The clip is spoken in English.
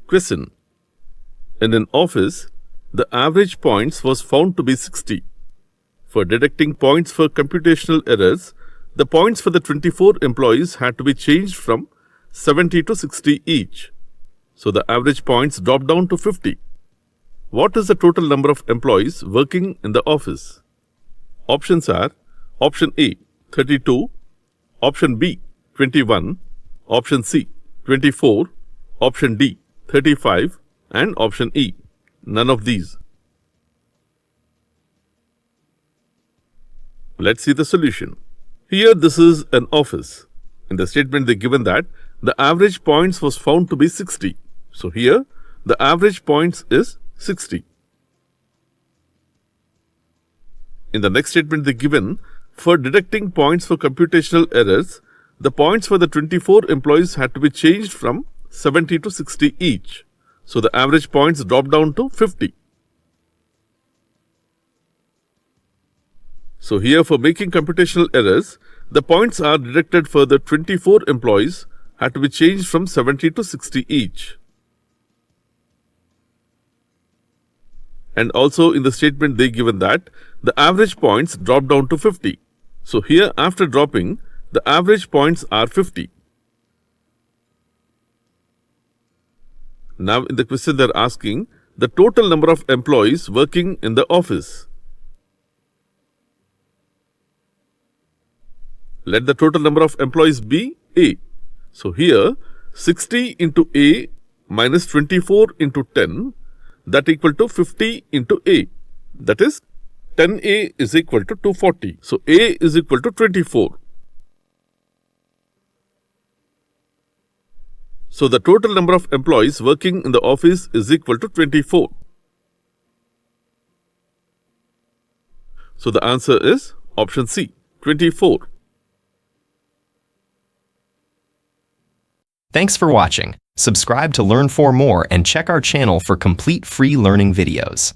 Question. In an office, the average points was found to be 60. For detecting points for computational errors, the points for the 24 employees had to be changed from 70 to 60 each. So the average points dropped down to 50. What is the total number of employees working in the office? Options are Option A, 32, Option B, 21, Option C, 24, Option D, 35, and Option E, none of these. Let's see the solution. Here this is an office. In the statement they given that the average points was found to be 60. So here the average points is 60. In the next statement they given, for detecting points for computational errors, the points for the 24 employees had to be changed from 70 to 60 each. So the average points dropped down to 50. So here for making computational errors, the points are detected for the 24 employees had to be changed from 70 to 60 each. And also in the statement they given that the average points dropped down to 50. So here after dropping, the average points are 50. Now in the question they are asking the total number of employees working in the office. Let the total number of employees be A. So here 60 into A minus 24 into 10, that equal to 50 into A. That is 10A is equal to 240. So A is equal to 24. So the total number of employees working in the office is equal to 24. So the answer is option C, 24. Thanks for watching. Subscribe to learn 4 more and check our channel for complete free learning videos.